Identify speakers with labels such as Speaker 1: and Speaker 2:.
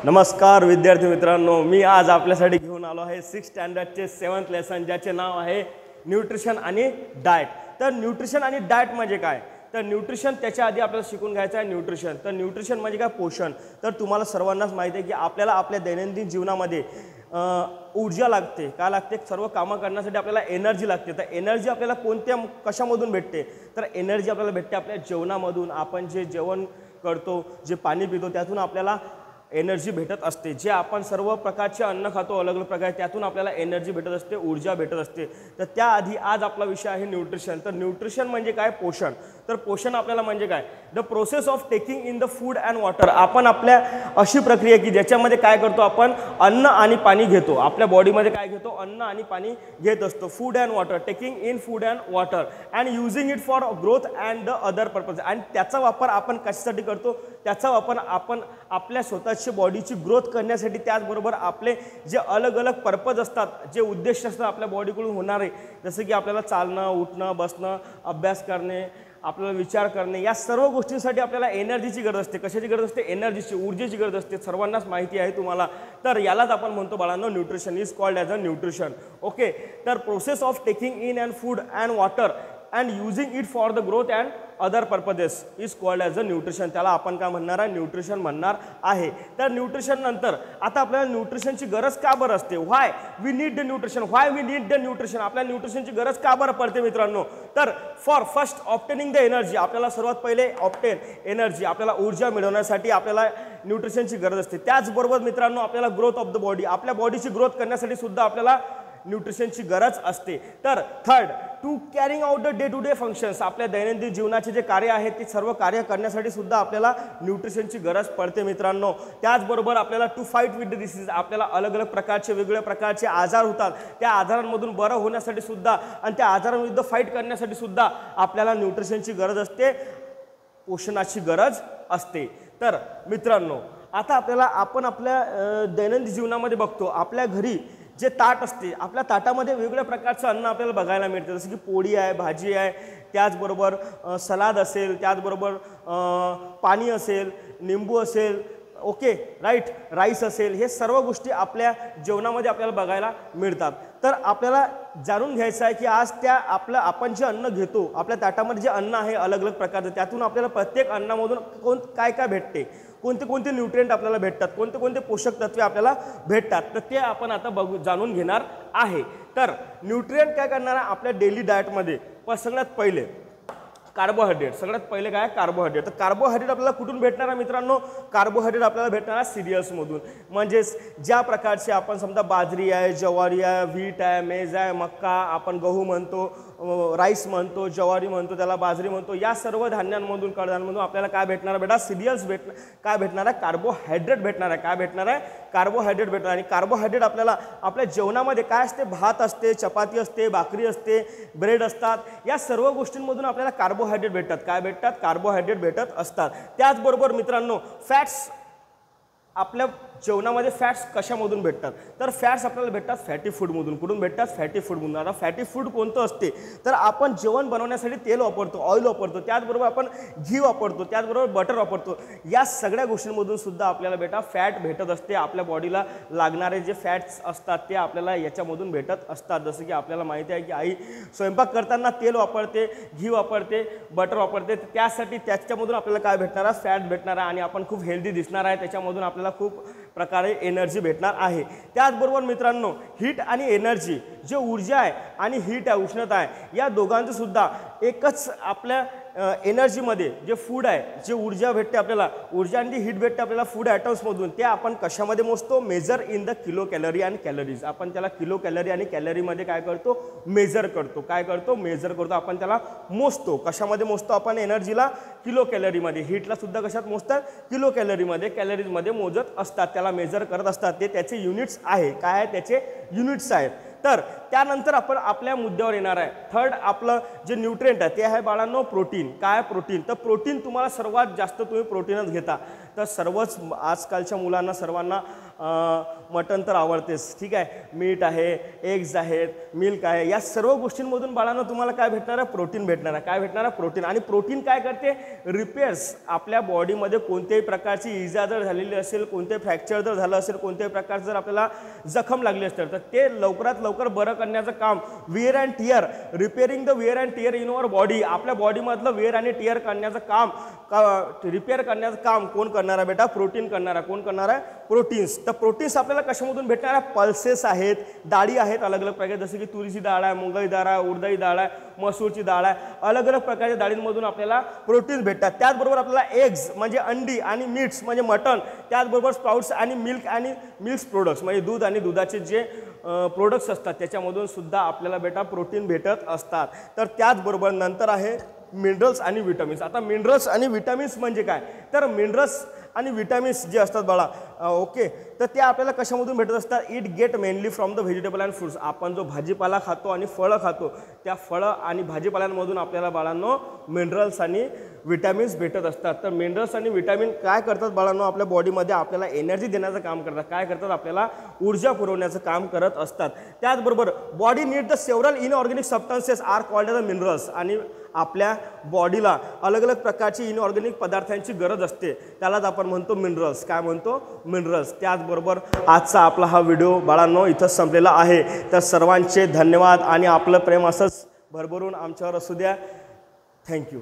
Speaker 1: नमस्कार विद्यार्थी मित्रांनो, मी आज आपल्यासाठी घेऊन आलो आहे 6th स्टँडर्डचे 7th लेसन, ज्याचे नाव आहे न्यूट्रिशन आणि डाएट। तर न्यूट्रिशन आणि डाएट म्हणजे काय? तर न्यूट्रिशन त्याच्या आधी आपल्याला शिकून घ्यायचं आहे न्यूट्रिशन। तर न्यूट्रिशन म्हणजे काय? पोषण। तर तुम्हाला सर्वांनाच माहिती आहे की आपल्याला आपल्या दैनंदिन जीवनामध्ये ऊर्जा लागते, काय लागते? सर्व कामं करण्यासाठी आपल्याला एनर्जी लागते। तर एनर्जी आपल्याला कोणत्या कशामधून भेटते? तर एनर्जी आपल्याला भेटते आपल्या जेवणामधून। आपण जे जेवण करतो, जे पाणी पितो, त्यातून आपल्याला एनर्जी भेटत असते। जे आपण सर्व प्रकारचे अन्न खातो, अलग अलग प्रकार, त्यातून आपल्याला एनर्जी भेटत असते, ऊर्जा भेटत असते। तर त्याआधी आज आपला विषय आहे न्यूट्रिशन। तर न्यूट्रिशन म्हणजे काय? पोषण। तर पोषण आपल्याला म्हणजे काय? The process of taking in the food and water. आपण आपल्या अशी प्रक्रिया की ज्याच्यामध्ये काय करतो, आपण अन्न आणि पाणी घेतो, आपल्या बॉडीमध्ये काय घेतो? अन्न आणि पाणी घेत असतो। Food and water, taking in food and water and using it for growth and the other purpose. आणि त्याचा वापर आपण कशासाठी करतो? त्याचा वापर आपण आपल्या स्वतःची बॉडीची ग्रोथ करण्यासाठी, त्याचबरोबर आपले जे अलग अलग पर्पज असतात, जे उद्देश असतात आपल्या बॉडीकडून होणारे, जसं की आपल्याला चालणं, उठणं, बसणं, अभ्यास करणे, आपल्याला विचार करणे, या सर्व गोष्टींसाठी आपल्याला एनर्जीची गरज असते। कशाची गरज असते? एनर्जीची, ऊर्जेची गरज असते। सर्वांनाच माहिती आहे तुम्हाला। तर यालाच आपण म्हणतो बाळांनो, nutrition is called as a nutrition. Okay, तर process of taking in and food and water and using it for the growth and other purposes is called as a nutrition. त्याला आपण काय म्हणणार आहे? न्यूट्रिशन म्हणणार आहे। तर न्यूट्रिशन नंतर आता आपल्याला न्यूट्रिशनची गरज का बरं असते? Why we need the nutrition, why we need the nutrition. आपल्याला न्यूट्रिशनची गरज का बरं पडते मित्रांनो? तर for first obtaining the energy, आपल्याला सर्वात पहिले ऑब्टेन एनर्जी, आपल्याला ऊर्जा मिळवण्यासाठी आपल्याला न्यूट्रिशनची गरज असते। त्याचबरोबर मित्रांनो, आपल्याला ग्रोथ ऑफ द बॉडी, आपल्या बॉडीची ग्रोथ करण्यासाठी सुद्धा आपल्याला न्यूट्रिशनची गरज असते। तर third, to carrying out the day to day functions, आपल्या दैनंदिन जीवनाचे जे कार्य आहेत ते सर्व कार्य करण्यासाठी सुद्धा आपल्याला न्यूट्रिशनची गरज पडते मित्रांनो। त्याचबरोबर आपल्याला to fight with the disease, आपल्याला अलग अलग प्रकारचे वेगवेगळ्या प्रकारचे आजार होतात, त्या आजारांमधून बरं होण्यासाठी सुद्धा आणि त्या आजारांविरुद्ध फाईट करण्यासाठी सुद्धा आपल्याला न्यूट्रिशनची गरज असते, पोषणाची गरज असते। तर मित्रांनो, आता आपण आपल्या दैनंदिन जीवनामध्ये बघतो, आपल्या घरी जे ताट असते, आपल्या ताटामध्ये वेगवेगळ्या प्रकारचं अन्न आपल्याला बघायला मिळतं, जसं की पोळी आहे, भाजी आहे, त्याचबरोबर सलाद असेल, त्याचबरोबर पाणी असेल, निंबू असेल, ओके राईट, राईस असेल, हे सर्व गोष्टी आपल्या जेवणामध्ये आपल्याला बघायला मिळतात। तर आपल्याला जाणून घ्यायचं आहे की आज आपण जे अन्न घेतो, आपल्या ताटामध्ये जे अन्न आहे अलग अलग प्रकारचं, त्यातून आपल्याला प्रत्येक अन्नामधून काय काय भेटते, कोणते कोणते न्यूट्रिएंट आपल्याला भेटतात, कोणते कोणते पोषक तत्वे आपल्याला भेटतात, तर ते आपण आता जाणून घेणार आहे। तर न्यूट्रिएंट काय करणार आहे आपल्या डेली डाएटमध्ये? पण सगळ्यात पहिले कार्बोहायड्रेट, सगळ्यात पहिले काय? कार्बोहायड्रेट। तर कार्बोहायड्रेट आपल्याला कुठून भेटणार आहे मित्रांनो? कार्बोहायड्रेट आपल्याला भेटणार आहे सिरियल्समधून। म्हणजेच ज्या प्रकारचे आपण समजा बाजरी आहे, ज्वारी आहे, व्हीट आहे, मेज आहे, मक्का, आपण गहू म्हणतो, राईस म्हणतो, ज्वारी म्हणतो, त्याला बाजरी म्हणतो, या सर्व धान्यांमधून, कडधान्यांमधून आपल्याला काय भेटणार बेटा? सिरियल्स काय भेटणार आहे? कार्बोहायड्रेट भेटणार आहे। काय भेटणार आहे? कार्बोहायड्रेट भेटणार। आणि कार्बोहायड्रेट आपल्याला आपल्या जेवणामध्ये काय असते? भात असते, चपाती असते, भाकरी असते, ब्रेड असतात, या सर्व गोष्टींमधून आपल्याला कार्बोहायड्रेट भेटतात। काय भेटतात? कार्बोहायड्रेट भेटत असतात। त्याचबरोबर मित्रांनो, फॅट्स, आपल्या जेवणामध्ये फॅट्स कशामधून भेटतात? तर फॅट्स आपल्याला भेटतात फॅटी फूडमधून। कुठून भेटतात? फॅटी फूडमधून। आता फॅटी फूड कोणतं असते? तर आपण जेवण बनवण्यासाठी तेल वापरतो, ऑइल वापरतो, त्याचबरोबर आपण घी वापरतो, त्याचबरोबर बटर वापरतो, या सगळ्या गोष्टींमधून सुद्धा आपल्याला फॅट भेटत असते। आपल्या बॉडीला लागणारे जे फॅट्स असतात ते आपल्याला याच्यामधून भेटत असतात। जसं की आपल्याला माहिती आहे की आई स्वयंपाक करताना तेल वापरते, घी वापरते, बटर वापरते, त्यासाठी त्याच्यामधून आपल्याला काय भेटणार आहे? फॅट भेटणार आहे, आणि आपण खूप हेल्दी दिसणार आहे, त्याच्यामधून आपल्याला खूप प्रकारे एनर्जी भेटणार आहे। त्याचबरोबर मित्रांनो, हीट आणि एनर्जी, जे ऊर्जा आहे आणि हीट आहे, उष्णता आहे, या दोघांचं सुद्धा एकच आपल्या एनर्जीमध्ये जे फूड आहे, जे ऊर्जा भेटते आपल्याला, ऊर्जा आणि हीट भेटते आपल्याला फूड आयटम्समधून, ते आपण कशामध्ये मोजतो? Measure in the kilo calorie and calories. आपण त्याला किलो कॅलरी आणि कॅलरीमध्ये काय करतो? मेजर करतो। काय करतो? मेजर करतो। आपण त्याला मोजतो। कशामध्ये मोजतो आपण एनर्जीला? किलो कॅलरीमध्ये। हीटला सुद्धा कशात मोजतात? किलो कॅलरीमध्ये, कॅलरीजमध्ये मोजत असतात, त्याला मेजर करत असतात। ते त्याचे युनिट्स आहे। काय आहे? त्याचे युनिट्स आहेत। तर त्यानंतर आपण आपल्या मुद्द्यावर येणार आहे। थर्ड, आपलं जे न्यूट्रिएंट आहे ते आहे बाळांनो प्रोटीन। काय? प्रोटीन। तर प्रोटीन तुम्हाला सर्वात जास्त तुम्ही प्रोटीनच घेता। तर सर्वच आजकालच्या मुलांना सर्वांना मटण तर आवडतेच, ठीक आहे, मीठ आहे, एग्ज आहेत, मिल्क आहे, या सर्व गोष्टींमधून बाळांनो तुम्हाला काय भेटणार आहे, प्रोटीन भेटणार आहे. काय भेटणार आहे, प्रोटीन. आणि प्रोटीन काय करते, रिपेअर्स आपल्या बॉडीमध्ये कोणत्याही प्रकारची इजा जर झालेली असेल, कोणतेही फ्रॅक्चर जर झालं असेल, कोणत्याही प्रकारचं जर आपल्याला जखम लागली असेल तर ते लवकरात लवकर बरं करण्याचं काम, where and tear, repairing the where and tear in our body, आपल्या बॉडीमधलं विअर आणि टिअर करण्याचं काम, रिपेअर करण्याचं काम कोण करणार आहे बेटा, प्रोटीन करणार आहे. कोण करणार आहे, प्रोटीन्स. तर प्रोटीन्स आपल्याला कशामधून भेटणार आहे, पल्सेस आहेत, डाळी आहेत अलग अलग प्रकार, जसं की तुरीची डाळ आहे, मुगाची डाळ आहे, उडदाची डाळ आहे, मसूरची डाळ आहे, अलग अलग प्रकारच्या डाळींमधून आपल्याला प्रोटीन्स भेटतात. त्याचबरोबर आपल्याला एग्स म्हणजे अंडी आणि मीट्स म्हणजे मटण, त्याचबरोबर स्प्राउट्स आणि मिल्क प्रोडक्ट्स म्हणजे दूध आणि दुधाचे जे प्रोडक्ट्स असतात त्याच्यामधून सुद्धा आपल्याला बेटा प्रोटीन भेटत असतात. तर त्याचबरोबर नंतर आहे मिनरल्स आणि विटामिन्स. आता मिनरल्स आणि विटामिन्स म्हणजे काय, तर मिनरल्स आणि विटामिन्स जे असतात बाळा, ओके, तर ते आपल्याला कशामधून भेटत असतात, it get mainly from the vegetable and fruits. आपण जो भाजीपाला खातो आणि फळं खातो त्या फळं आणि भाजीपाल्यांमधून आपल्याला बाळांनो मिनरल्स आणि विटॅमिन्स भेटत असतात. तर मिनरल्स आणि विटॅमिन काय करतात बाळांनो, आपल्या बॉडीमध्ये आपल्याला एनर्जी देण्याचं काम करतात. काय करतात, आपल्याला ऊर्जा पुरवण्याचं काम करत असतात. त्याचबरोबर body need the several inorganic substances are called the minerals. आणि आपल्या बॉडीला अलग अलग प्रकारची इनऑर्गॅनिक पदार्थांची गरज असते, त्यालाच आपण म्हणतो मिनरल्स. काय म्हणतो, मिनरल्स. त्याचबरोबर आजचा आपला हा व्हिडिओ बाळांनो इथंच संपलेला आहे. तर सर्वांचे धन्यवाद आणि आपलं प्रेम असंच भरभरून आमच्यावर असू द्या. थँक्यू.